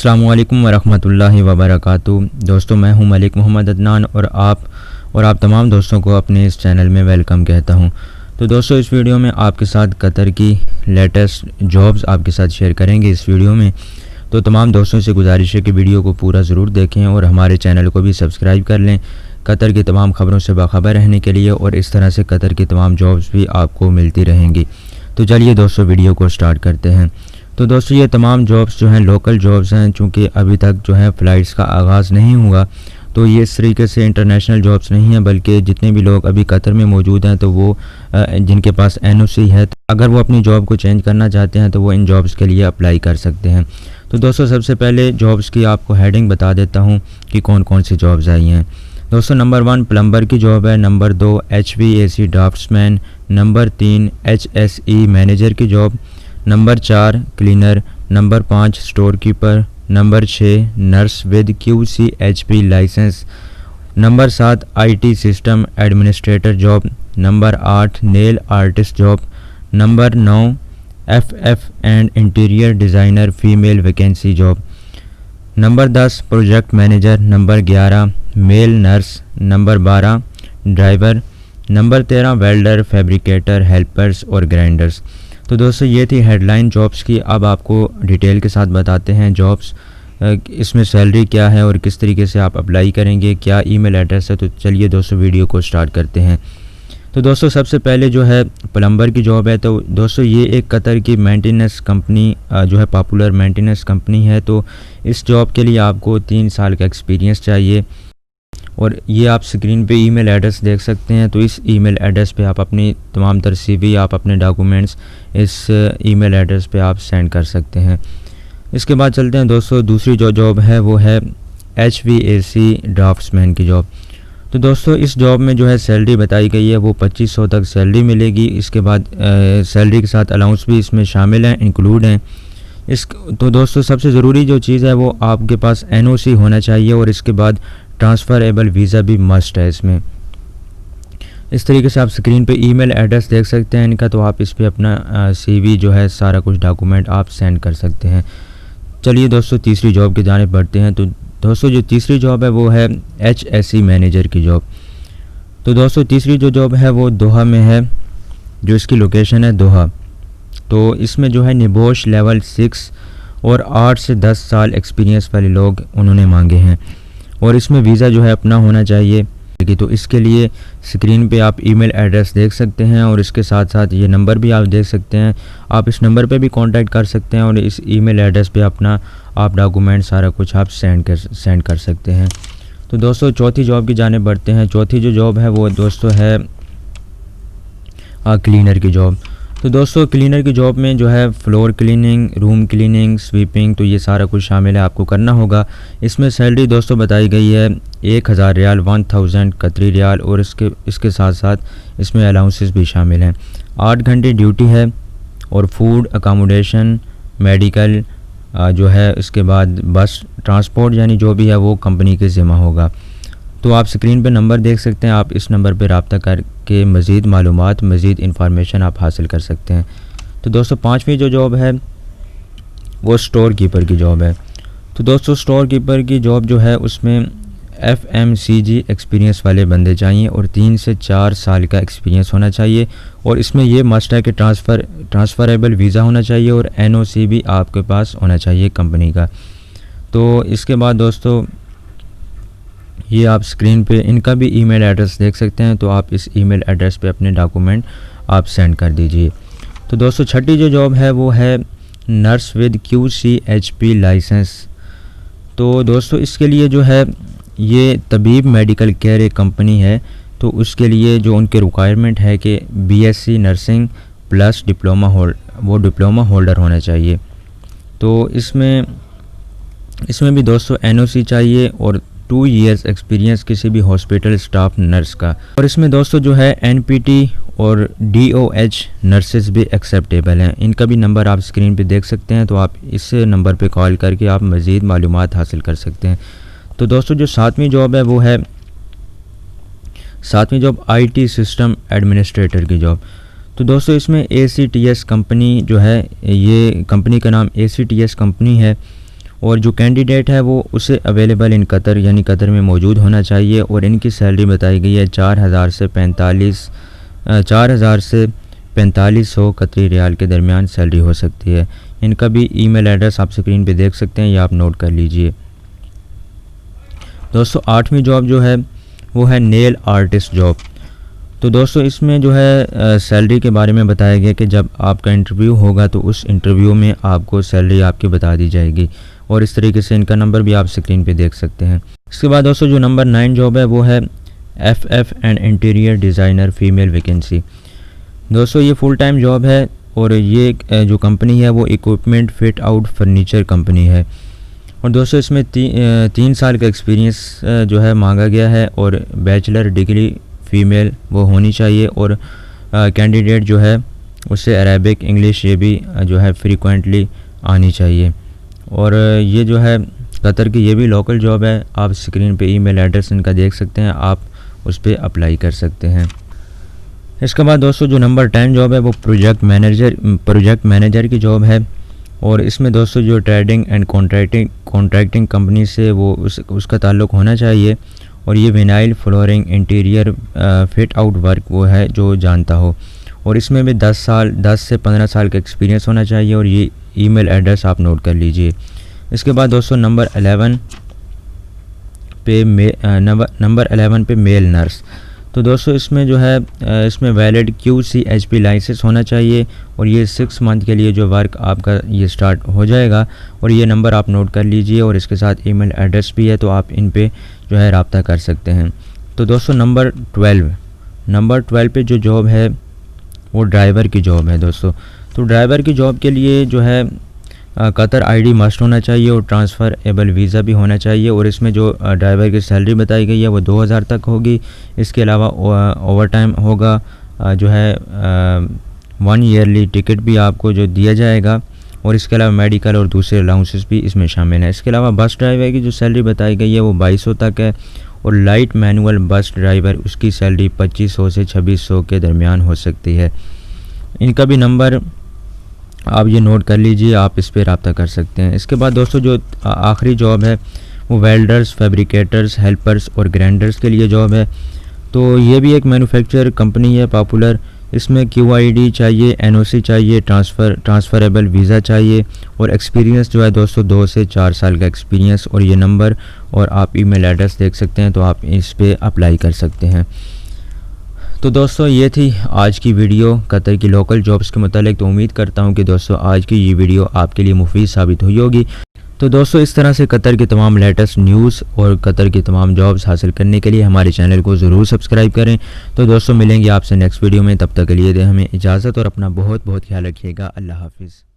अस्सलामु अलैकुम वरहमतुल्लाहि वबरकातुहू। दोस्तों, मैं हूं मलिक मोहम्मद अदनान और आप तमाम दोस्तों को अपने इस चैनल में वेलकम कहता हूं। तो दोस्तों, इस वीडियो में आपके साथ कतर की लेटेस्ट जॉब्स आपके साथ शेयर करेंगे इस वीडियो में। तो तमाम दोस्तों से गुजारिश है कि वीडियो को पूरा ज़रूर देखें और हमारे चैनल को भी सब्सक्राइब कर लें कतर की तमाम ख़बरों से बाखबर रहने के लिए, और इस तरह से कतर की तमाम जॉब्स भी आपको मिलती रहेंगी। तो चलिए दोस्तों, वीडियो को स्टार्ट करते हैं। तो दोस्तों, ये तमाम जॉब्स जो हैं लोकल जॉब्स हैं, चूँकि अभी तक जो है फ़्लाइट्स का आगाज़ नहीं हुआ, तो ये इस तरीके से इंटरनेशनल जॉब्स नहीं हैं, बल्कि जितने भी लोग अभी कतर में मौजूद हैं तो वो जिनके पास NOC है, तो अगर वो अपनी जॉब को चेंज करना चाहते हैं तो वो इन जॉब्स के लिए अप्लाई कर सकते हैं। तो दोस्तों, सबसे पहले जॉब्स की आपको हेडिंग बता देता हूँ कि कौन कौन सी जॉब्स आई हैं। दोस्तों, नंबर 1 प्लम्बर की जॉब है, number 2 HVAC draftsman, number 3 HSE manager की job, number 4 cleaner, number 5 store keeper, number 6 nurse with QCHP licence, number 7 IT system administrator job, number 8 nail artist job, number 9 FF and interior designer female vacancy job, number 10 project manager, number 11 male nurse, number 12 driver, number 13 welder, fabricator, helpers और grinders. तो दोस्तों, ये थी headline jobs की। अब आपको detail के साथ बताते हैं जॉब्स, इसमें सैलरी क्या है और किस तरीके से आप अप्लाई करेंगे, क्या ईमेल एड्रेस है। तो चलिए दोस्तों, वीडियो को स्टार्ट करते हैं। तो दोस्तों, सबसे पहले जो है प्लम्बर की जॉब है। तो दोस्तों, ये एक कतर की मेंटेनेंस कंपनी जो है पॉपुलर मेंटेनेंस कंपनी है। तो इस जॉब के लिए आपको 3 साल का एक्सपीरियंस चाहिए, और ये आप स्क्रीन पे ईमेल एड्रेस देख सकते हैं। तो इस ईमेल एड्रेस पे आप अपनी तमाम तर CV, आप अपने डॉक्यूमेंट्स इस ईमेल एड्रेस पे आप सेंड कर सकते हैं। इसके बाद चलते हैं दोस्तों, दूसरी जो जॉब है वो है HVAC ड्राफ्ट्समैन की जॉब। तो दोस्तों, इस जॉब में जो है सैलरी बताई गई है वो 2500 तक सैलरी मिलेगी। इसके बाद सैलरी के साथ अलाउंस भी इसमें शामिल हैं, इंक्लूड हैं। तो दोस्तों, सबसे ज़रूरी जो चीज़ है वो आपके पास NOC होना चाहिए, और इसके बाद ट्रांसफ़रेबल वीज़ा भी मस्ट है इसमें। इस तरीके से आप स्क्रीन पे ईमेल एड्रेस देख सकते हैं इनका। तो आप इस पे अपना CV जो है सारा कुछ डॉक्यूमेंट आप सेंड कर सकते हैं। चलिए दोस्तों, तीसरी जॉब की जानिब बढ़ते हैं। तो दोस्तों, जो तीसरी जॉब है वो है HSE मैनेजर की जॉब। तो दोस्तों, तीसरी जो जॉब है वो दोहा में है, जो इसकी लोकेशन है दोहा। तो इसमें जो है निबोश लेवल 6 और 8 से 10 साल एक्सपीरियंस वाले लोग उन्होंने मांगे हैं, और इसमें वीज़ा जो है अपना होना चाहिए। तो इसके लिए स्क्रीन पे आप ईमेल एड्रेस देख सकते हैं, और इसके साथ साथ ये नंबर भी आप देख सकते हैं। आप इस नंबर पे भी कांटेक्ट कर सकते हैं, और इस ईमेल एड्रेस पे अपना आप डॉक्यूमेंट सारा कुछ आप सेंड कर सकते हैं। तो दोस्तों, चौथी जॉब की जाने बढ़ते हैं। चौथी जो जॉब है वो दोस्तों है क्लीनर की जॉब। तो दोस्तों, क्लीनर की जॉब में जो है floor cleaning, room cleaning, sweeping, तो ये सारा कुछ शामिल है, आपको करना होगा। इसमें सैलरी दोस्तों बताई गई है 1000 रियाल, 1000 कतरी रियाल, और इसके साथ साथ इसमें अलाउंसेस भी शामिल हैं। 8 घंटे ड्यूटी है, और फूड, अकामोडेशन, मेडिकल जो है, इसके बाद बस ट्रांसपोर्ट यानी जो भी है वो कंपनी के ज़िम्मा होगा। तो आप स्क्रीन पे नंबर देख सकते हैं, आप इस नंबर पे रब्ता करके मज़ीद मालूमात, मज़ीद इंफॉर्मेशन आप हासिल कर सकते हैं। तो दोस्तों, 5वीं जो जॉब है वो स्टोर कीपर की जॉब है। तो दोस्तों, स्टोर कीपर की जॉब जो है उसमें FMCG एक्सपीरियंस वाले बंदे चाहिए, और 3 से 4 साल का एक्सपीरियंस होना चाहिए, और इसमें ये मस्ट है कि ट्रांसफ़रेबल वीज़ा होना चाहिए, और NOC भी आपके पास होना चाहिए कंपनी का। तो इसके बाद दोस्तों, ये आप स्क्रीन पे इनका भी ईमेल एड्रेस देख सकते हैं। तो आप इस ईमेल एड्रेस पे अपने डॉक्यूमेंट आप सेंड कर दीजिए। तो दोस्तों, छठी जो जॉब है वो है नर्स विद QCHP लाइसेंस। तो दोस्तों, इसके लिए जो है ये तबीब मेडिकल केयर एक कंपनी है। तो उसके लिए जो उनके रिक्वायरमेंट है कि BSc nursing plus diploma holder होना चाहिए। तो इसमें भी दोस्तों NOC चाहिए, और 2 ईयर्स एक्सपीरियंस किसी भी हॉस्पिटल स्टाफ नर्स का। और इसमें दोस्तों जो है NPT और DOH नर्सेस भी एक्सेप्टेबल हैं। इनका भी नंबर आप स्क्रीन पे देख सकते हैं। तो आप इस नंबर पे कॉल करके आप मज़ीद मालूमात हासिल कर सकते हैं। तो दोस्तों, जो 7वीं जॉब है वो है 7वीं जॉब IT सिस्टम एडमिनिस्ट्रेटर की जॉब। तो दोस्तों, इसमें ACTS कंपनी जो है, ये कंपनी का नाम ACTS कंपनी है, और जो कैंडिडेट है वो उसे अवेलेबल इन कतर यानी कतर में मौजूद होना चाहिए। और इनकी सैलरी बताई गई है 4,000 से 4500 कतरी रियाल के दरमियान सैलरी हो सकती है। इनका भी ईमेल एड्रेस आप स्क्रीन पे देख सकते हैं, या आप नोट कर लीजिए। दोस्तों 8वीं जॉब जो है वो है नेल आर्टिस्ट जॉब। तो दोस्तों इसमें जो है सैलरी के बारे में बताया गया कि जब आपका इंटरव्यू होगा तो उस इंटरव्यू में आपको सैलरी आपकी बता दी जाएगी। और इस तरीके से इनका नंबर भी आप स्क्रीन पे देख सकते हैं। इसके बाद दोस्तों जो नंबर 9 जॉब है वो है FF and interior designer female vacancy. दोस्तों ये फुल टाइम जॉब है और ये जो कंपनी है वो equipment fit out furniture company है। और दोस्तों इसमें 3 साल का एक्सपीरियंस जो है मांगा गया है और बैचलर डिग्री फ़ीमेल वो होनी चाहिए। और कैंडिडेट जो है उससे अरेबिक इंग्लिश ये भी जो है फ्रीक्वेंटली आनी चाहिए। और ये जो है कतर की ये भी लोकल जॉब है। आप स्क्रीन पे ईमेल एड्रेस इनका देख सकते हैं, आप उस पर अप्लाई कर सकते हैं। इसके बाद दोस्तों जो नंबर 10 जॉब है वो प्रोजेक्ट मैनेजर की जॉब है। और इसमें दोस्तों जो ट्रेडिंग एंड कॉन्ट्रैक्टिंग कंपनी से वो उसका ताल्लुक़ होना चाहिए। और ये vinyl flooring interior fit out work वो है जो जानता हो। और इसमें भी 10 से 15 साल का एक्सपीरियंस होना चाहिए। और ये ईमेल एड्रेस आप नोट कर लीजिए। इसके बाद दोस्तों नंबर 11 पे मेल नर्स। तो दोस्तों इसमें जो है इसमें वैलिड QCHP लाइसेंस होना चाहिए। और ये 6 मंथ के लिए जो वर्क आपका ये स्टार्ट हो जाएगा। और ये नंबर आप नोट कर लीजिए और इसके साथ ईमेल एड्रेस भी है, तो आप इन पे जो है रब्ता कर सकते हैं। तो दोस्तों नंबर 12 पे जो जॉब है वो ड्राइवर की जॉब है दोस्तों। तो ड्राइवर की जॉब के लिए जो है कतर ID मस्ट होना चाहिए और ट्रांसफ़रेबल वीज़ा भी होना चाहिए। और इसमें जो ड्राइवर की सैलरी बताई गई है वो 2,000 तक होगी। इसके अलावा ओवर टाइम होगा, जो है 1 ईयरली टिकट भी आपको जो दिया जाएगा। और इसके अलावा मेडिकल और दूसरे अलाउंसेस भी इसमें शामिल हैं। इसके अलावा बस ड्राइवर की जो सैलरी बताई गई है वो 2200 तक है। और लाइट मैनुअल बस ड्राइवर उसकी सैलरी 2500 से 2600 के दरमियान हो सकती है। इनका भी नंबर आप ये नोट कर लीजिए, आप इस पर रब्ता कर सकते हैं। इसके बाद दोस्तों जो आखिरी जॉब है वो वेल्डर्स, फैब्रिकेटर्स, हेल्पर्स और ग्राइंडर्स के लिए जॉब है। तो ये भी एक मैन्युफैक्चर कंपनी है पॉपुलर। इसमें QID चाहिए, NOC चाहिए, ट्रांसफ़रेबल वीज़ा चाहिए और एक्सपीरियंस जो है दोस्तों 2 से 4 साल का एक्सपीरियंस। और ये नंबर और आप ईमेल एड्रेस देख सकते हैं, तो आप इस पर अप्लाई कर सकते हैं। तो दोस्तों ये थी आज की वीडियो कतर की लोकल जॉब्स के मुतालिक। तो उम्मीद करता हूँ कि दोस्तों आज की ये वीडियो आपके लिए मुफीद साबित हुई होगी। तो दोस्तों इस तरह से कतर की तमाम लेटेस्ट न्यूज़ और कतर की तमाम जॉब्स हासिल करने के लिए हमारे चैनल को ज़रूर सब्सक्राइब करें। तो दोस्तों मिलेंगे आपसे नेक्स्ट वीडियो में, तब तक के लिए दें हमें इजाज़त और अपना बहुत बहुत ख्याल रखिएगा। अल्लाह हाफिज़।